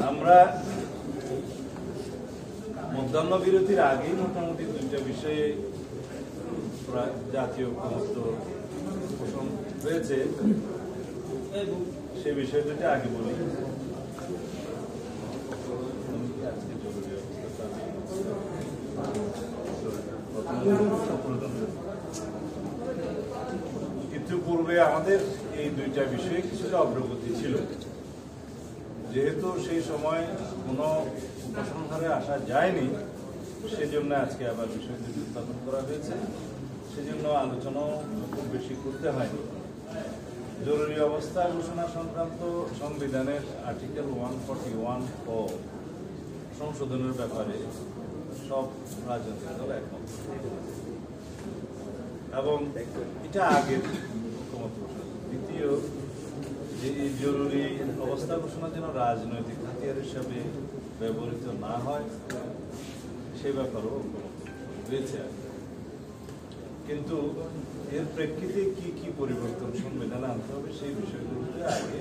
আমরা মধ্যাহ্ন বিরতির আগেই মোটামুটি দুইটা বিষয়ে জাতীয় ঐক্যমত্য পোষণ হয়েছে, সেই বিষয় দুটো আগে বলি। ইতিপূর্বে আমাদের এই দুইটা বিষয়ে কিছুটা অগ্রগতি ছিল, যেহেতু সেই সময় কোনো উপসংহারে আসা যায়নি, সেজন্য আজকে আবার বিষয় দুটি উত্থাপন করা হয়েছে। সেজন্য আলোচনাও খুব বেশি করতে হয়নি। জরুরি অবস্থা ঘোষণা সংক্রান্ত সংবিধানের আর্টিকেল 141 ও সংশোধনের ব্যাপারে সব রাজনৈতিক দল একমত, এবং এটা আগের ঐক্যমত্য ঘোষণা। দ্বিতীয়, যে জরুরি অবস্থা ঘোষণা যেন রাজনৈতিক হাতিয়ার হিসাবে ব্যবহৃত না হয়, সে ব্যাপারেও ঐক্যমত্য হয়েছে। কিন্তু এর প্রেক্ষিতে কি কি পরিবর্তন সংবিধানে আনতে হবে সেই বিষয়গুলোতে আগে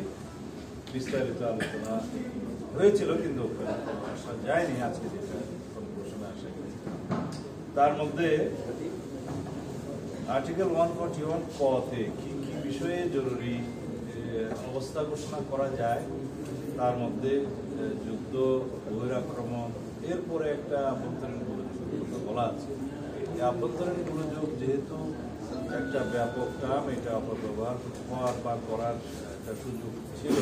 বিস্তারিত আলোচনা হয়েছিল, কিন্তু আসা যায়নি। আজকে যেটা ঘোষণা আসা গেছে তার মধ্যে আর্টিকেল 141 ক-তে কি কি বিষয়ে জরুরি অবস্থা ঘোষণা করা যায়, তার মধ্যে যুদ্ধ, বহিরাক্রমণ, এরপরে একটা আভ্যন্তরীণ গোলযোগ বলা আছে। এই আভ্যন্তরীণ গোলযোগ যেহেতু একটা ব্যাপক টার্ম, এটা অপব্যবহার হওয়ার বা করার একটা সুযোগ ছিল,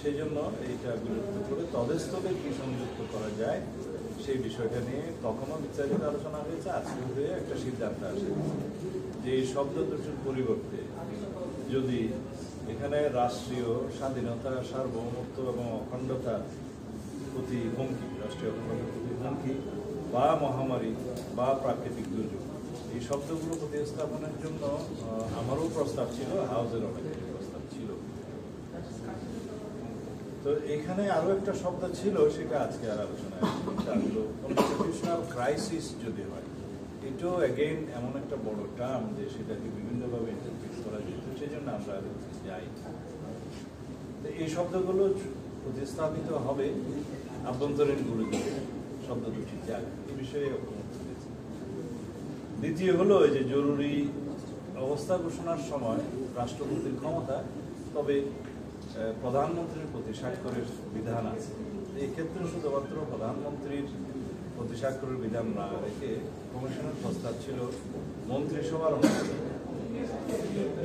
সেই জন্য এইটা বিলুপ্ত করে তদেস্থলে কি সংযুক্ত করা যায় সেই বিষয়টা নিয়ে তখনও বিস্তারিত আলোচনা হয়েছে। আজকে হয়ে একটা সিদ্ধান্ত আসে যে এই শব্দ দুটির পরিবর্তে যদি এখানে রাষ্ট্রীয় স্বাধীনতা, সার্বভৌমত্ব এবং অখণ্ডতার প্রতি হুমকি, রাষ্ট্রীয় অখণ্ডতার প্রতি হুমকি বা মহামারী বা প্রাকৃতিক দুর্যোগ, এই শব্দগুলো প্রতিস্থাপনের জন্য আমারও প্রস্তাব ছিল, হাউসের অনেকের প্রস্তাব ছিল। তো এখানে আরো একটা শব্দ ছিল, সেটা আজকে আর আলোচনায় আসলো, কনস্টিটিউশনাল ক্রাইসিস যদি হয়। এটাও এগেইন এমন একটা বড় টার্ম যে সেটাকে বিভিন্নভাবে ইন্টারপ্রিট করা যেত, সেই জন্য আমরা যাই। এই শব্দগুলো প্রতিস্থাপিত হবে আভ্যন্তরীণ গোলযোগ শব্দ দুটি যাক, এই বিষয়ে ঐক্যমত্য হয়েছে। দ্বিতীয় হলো যে জরুরি অবস্থা ঘোষণার সময় রাষ্ট্রপতির ক্ষমতা, তবে প্রধানমন্ত্রীর প্রতি স্বাক্ষরের বিধান আছে। এই ক্ষেত্রে শুধুমাত্র প্রধানমন্ত্রীর প্রতি স্বাক্ষরের বিধান না রেখে কমিশনের প্রস্তাব ছিল মন্ত্রিসভার অনুমোদন।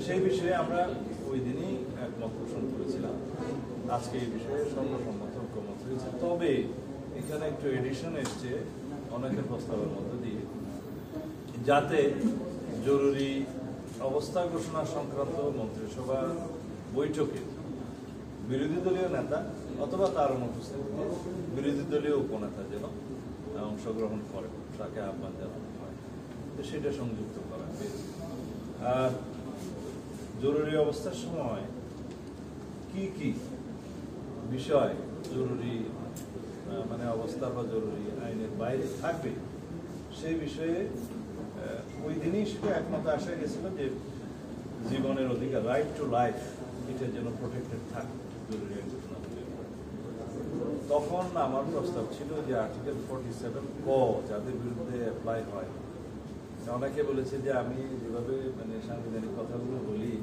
সেই বিষয়ে আমরা ওই দিনই একমত পোষণ করেছিলাম। আজকে এই বিষয়ে সর্বসম্মত ঐক্যমত হয়েছে। তবে এখানে একটু এডিশন এসছে অনেকের প্রস্তাবের মধ্যে দিয়ে, যাতে জরুরি অবস্থা ঘোষণা সংক্রান্ত মন্ত্রিসভা বৈঠকে বিরোধী দলীয় নেতা অথবা তার অনুপস্থিতিতে বিরোধী দলীয় উপনেতা যেন অংশগ্রহণ করে, তাকে আহ্বান জানানো হয়, সেটা সংযুক্ত করা হয়েছে। আর জরুরি অবস্থার সময় কি কি বিষয় জরুরি মানে অবস্থা বা জরুরি আইনের বাইরে থাকবে, সেই বিষয়ে ওই দিনই সেটা একমত আসা গেছিল যে জীবনের অধিকার, রাইট টু লাইফ, এটা যেন প্রোটেক্টেড থাকে জরুরি আইন ঘোষণা হলে। তখন আমার প্রস্তাব ছিল যে আর্টিকেল 47 ক যাদের বিরুদ্ধে অ্যাপ্লাই হয়। অনেকে বলেছে যে আমি যেভাবে মানে সাংবিধানিক কথাগুলো বলি,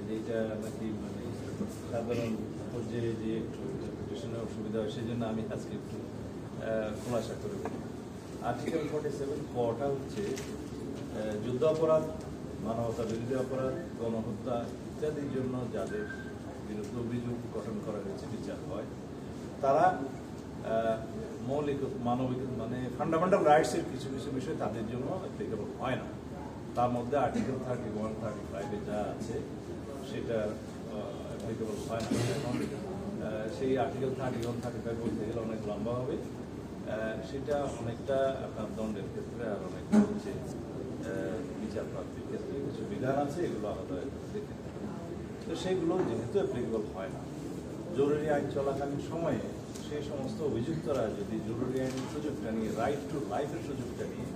যেটা নাকি মানে সাধারণ পর্যায়ে যে একটু ইন্টারপ্রিটেশনের অসুবিধা হয়, সেই জন্য আমি আজকে একটু খোলাসা করে বলি। আর্টিকেল 47 কটা হচ্ছে যুদ্ধ অপরাধ, মানবতা বিরোধী অপরাধ, গণহত্যা ইত্যাদির জন্য যাদের বিরুদ্ধে অভিযোগ গঠন করা হয়েছে, বিচার হয়, তারা মৌলিক মানবিক মানে ফান্ডামেন্টাল রাইটসের কিছু কিছু বিষয় তাদের জন্য অ্যাপ্লিকেবল হয় না। তার মধ্যে আর্টিকেল 31, 35 যা আছে সেটা অ্যাপ্লিকেবল হয় না। এখন সেই আর্টিকেল 31, 35 বলতে গেলে অনেক লম্বা হবে, সেটা অনেকটা আপনার দণ্ডের ক্ষেত্রে আর অনেকটা হচ্ছে বিচার প্রাপ্তির ক্ষেত্রে কিছু বিধান আছে, এগুলো আলাদা দেখে। তো সেগুলো যেহেতু অ্যাপ্লিকেবল হয় না, জরুরি আইন চলাকালীন সময়ে সেই সমস্ত অভিযুক্তরা যদি জরুরি আইনের সুযোগটা নিয়ে, রাইট টু লাইফের সুযোগটা নিয়ে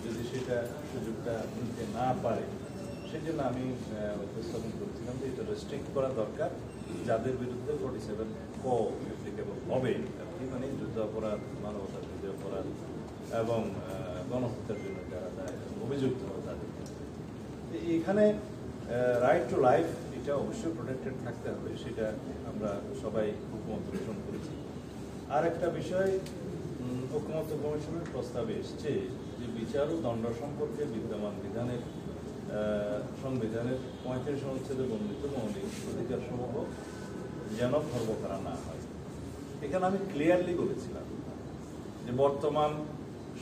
যদি সেটা সুযোগটা নিতে না পারে, সেই জন্য আমি উপস্থাপন করছিলাম যে এটা রেস্ট্রিক্ট করা দরকার যাদের বিরুদ্ধে 47 অ্যাপ্লিকেবল হবে, মানে যুদ্ধ অপরাধ, মানবতার বিরুদ্ধে অপরাধ এবং গণহত্যার জন্য যারা অভিযুক্ত হবে তাদের। এখানে রাইট টু লাইফ এটা অবশ্যই প্রোটেক্টেড থাকতে হবে, সেটা আমরা সবাই ঐকমত্য পোষণ করেছি। আর একটা বিষয় ঐকমত্য কমিশনের প্রস্তাবে এসছে যে বিচার ও দণ্ড সম্পর্কে বিদ্যমান বিধানের সংবিধানের 35 অনুচ্ছেদে বর্ণিত মৌলিক অধিকার সমূহ যেন খর্ব করা না হয়। এখানে আমি ক্লিয়ারলি বলেছিলাম যে বর্তমান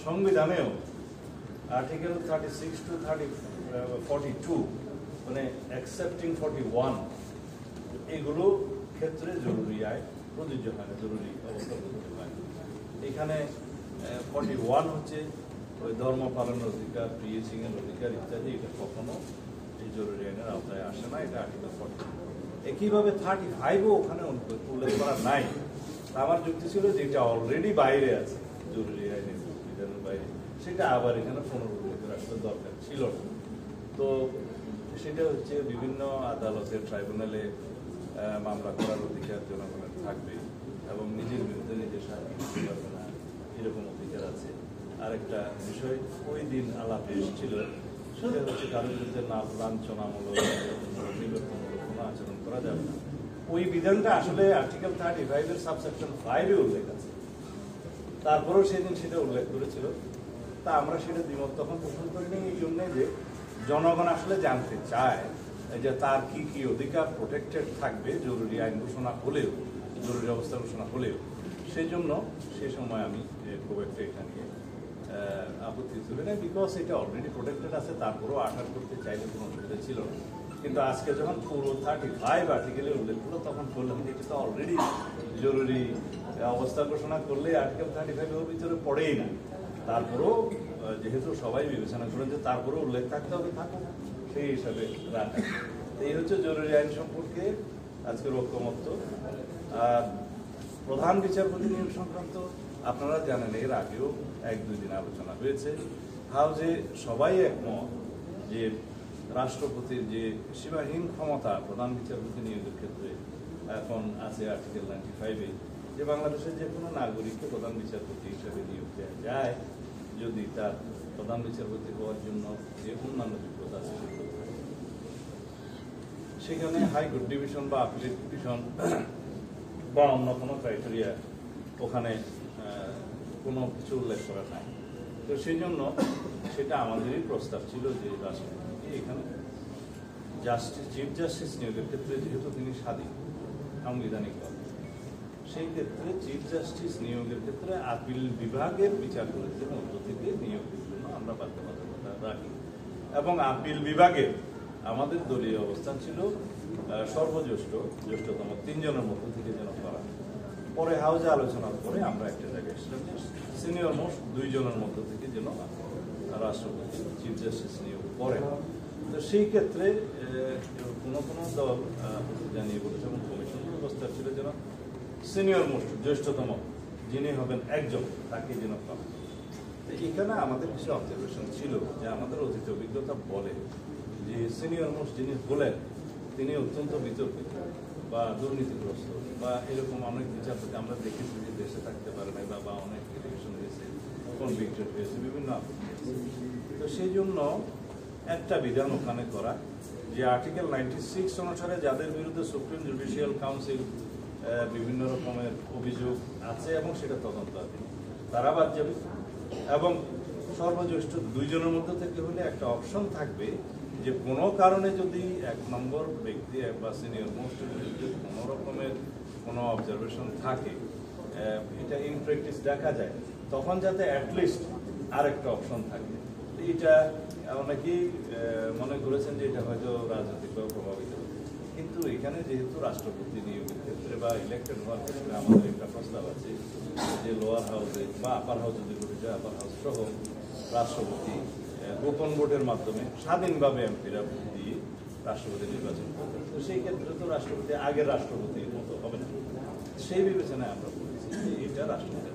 সংবিধানেও আর্টিকেল 36 to 42 মানে অ্যাকসেপ্টিং 41 এগুলো ক্ষেত্রে জরুরি আইন প্রযোজ্য হয় না, জরুরি অবস্থা প্রযোজ্য হয় না। এখানে 41 হচ্ছে ওই ধর্ম পালনের অধিকার, প্রিয়েসিং এর অধিকার ইত্যাদি, এটা কখনো এই জরুরি আইনের আওতায় আসে না, এটা আর্টিকেল 40। একইভাবে 35ও ওখানে উল্লেখ করা নাই। আমার যুক্তি ছিল যে এটা অলরেডি বাইরে আছে, জরুরি আইনের বিধানের বাইরে, সেটা আবার এখানে পুনরুল্লেখ রাখতে দরকার ছিল না। তো সেটা হচ্ছে বিভিন্ন আদালতের ট্রাইব্যুনালে মামলা করার অধিকার জনগণের থাকবে এবং নিজের বিরুদ্ধে নিজে সাহায্য করতে পারবে না, এরকম অধিকার আছে। আরেকটা বিষয় ওই দিন আলাপ এসেছিল, সেটা হচ্ছে কারোর বিরুদ্ধে লাঞ্ছনামূলক নিবর্তনমূলক কোনো আচরণ করা যাবে না। ওই বিধানটা আসলে আর্টিকেল 35 এর সাবসেকশন 5 উল্লেখ আছে, তারপরেও সেদিন সেটা উল্লেখ করেছিল। তা আমরা সেটা দ্বিমত তখন পোষণ করিনি, এই জন্যে যে জনগণ আসলে জানতে চায় যে তার কি কি অধিকার প্রোটেক্টেড থাকবে জরুরি আইন ঘোষণা হলেও, জরুরি অবস্থা ঘোষণা হলেও। সেই জন্য সে সময় আমি খুব একটা এটা নিয়ে আপত্তি তুলে নেই, বিকজ এটা অলরেডি প্রোটেক্টেড আছে, তারপরেও আঠার করতে চাইলে কোনো অসুবিধা ছিল না। কিন্তু আজকে যখন পুরো 35 আর্টিকেলে উল্লেখ করলো, তখন বললাম যে এটা তো অলরেডি জরুরি অবস্থা ঘোষণা করলে আর্টিকেল 35 এর ভিতরে পড়েই না। তারপরেও যেহেতু সবাই বিবেচনা করেন যে তারপরেও উল্লেখ থাকতে হবে, থাকুক, সেই হিসাবে রাখা। এই হচ্ছে জরুরি আইন সম্পর্কে আজকের ঐকমত্য। আর প্রধান বিচারপতি নিয়োগ সংক্রান্ত আপনারা জানেন এর আগেও 1-2 দিন আলোচনা হয়েছে। হাউজে সবাই একমত যে রাষ্ট্রপতির যে সীমাহীন ক্ষমতা প্রধান বিচারপতি নিয়োগের ক্ষেত্রে এখন আছে আর্টিকেল 95-এ, যে বাংলাদেশের যে কোনো নাগরিককে প্রধান বিচারপতি হিসেবে নিয়োগ দেওয়া যায় যদি তার প্রধান বিচারপতি হওয়ার জন্য যে অন্যান্য যোগ্যতা আছে সেখানে হাইকোর্ট ডিভিশন বা আপিলেট ডিভিশন বা অন্য কোনো ক্রাইটেরিয়া ওখানে কোনো কিছু উল্লেখ করা নাই। তো সেই জন্য সেটা আমাদেরই প্রস্তাব ছিল যে রাষ্ট্রপতি এখানে চিফ জাস্টিস নিয়োগের ক্ষেত্রে যেহেতু তিনি স্বাধীন সাংবিধানিকভাবে, সেই ক্ষেত্রে চিফ জাস্টিস নিয়োগের ক্ষেত্রে আপিল বিভাগের বিচারপতিদের মধ্য থেকে নিয়োগের জন্য আমরা বাধ্যবাধকতা রাখি। এবং আপিল বিভাগের আমাদের দলীয় অবস্থান ছিল জ্যেষ্ঠতম 3 জনের মধ্য থেকে যেন করা। পরে হাউজে আলোচনার পরে আমরা একটা জায়গায় এসেছিলাম যে সিনিয়র মোস্ট 2 জনের মধ্য থেকে যেন রাষ্ট্রপতি চিফ জাস্টিস নিয়োগ করে। তো সেই ক্ষেত্রে কোনো কোনো দল জানিয়ে বলেছে এবং কমিশনের ব্যবস্থা ছিল যেন সিনিয়র মোস্ট জ্যেষ্ঠতম যিনি হবেন একজন তাকে যেন পাবেন। তো এখানে আমাদের কিছু অবজারভেশন ছিল যে আমাদের অতীত অভিজ্ঞতা বলে যে সিনিয়র মোস্ট যিনি হলেন তিনি অত্যন্ত বিতর্কিত বা দুর্নীতিগ্রস্ত বা এরকম অনেক বিচারপতি আমরা দেখেছি যে দেশে থাকতে পারে না বা অনেক লিটিগেশন হয়েছে, কনভিক্টেড হয়েছে, বিভিন্ন আপত্তি হয়েছে। তো সেই জন্য একটা বিধান ওখানে করা যে আর্টিকেল 96 অনুসারে যাদের বিরুদ্ধে সুপ্রিম জুডিশিয়াল কাউন্সিল বিভিন্ন রকমের অভিযোগ আছে এবং সেটা তদন্তাধীন, তারা বাদ যাবে। এবং সর্বজ্যেষ্ঠ 2 জনের মধ্যে থেকে হলে একটা অপশন থাকবে যে কোনো কারণে যদি 1 নম্বর ব্যক্তি বা সিনিয়র মোস্টের বিরুদ্ধে কোনো রকমের কোনো অবজারভেশন থাকে, এটা ইন প্র্যাকটিস দেখা যায়, তখন যাতে অ্যাটলিস্ট আরেকটা অপশন থাকে। এটা অনেকেই মনে করেছেন যে এটা হয়তো রাজনৈতিকভাবে প্রভাবিত, কিন্তু এখানে যেহেতু রাষ্ট্রপতি নিয়োগের ক্ষেত্রে বা ইলেক্টেড হওয়ার ক্ষেত্রে আমাদের একটা প্রস্তাব আছে যে লোয়ার হাউসে বা আপার হাউস যদি বলেছে আপার হাউস সহ রাষ্ট্রপতি গোপন ভোটের মাধ্যমে স্বাধীনভাবে এমপিরা ভোট দিয়ে রাষ্ট্রপতি নির্বাচন করবেন। তো সেই ক্ষেত্রে তো রাষ্ট্রপতি আগের রাষ্ট্রপতির মতো হবে না, সেই বিবেচনায় আমরা বলেছি যে এটা রাষ্ট্রপতি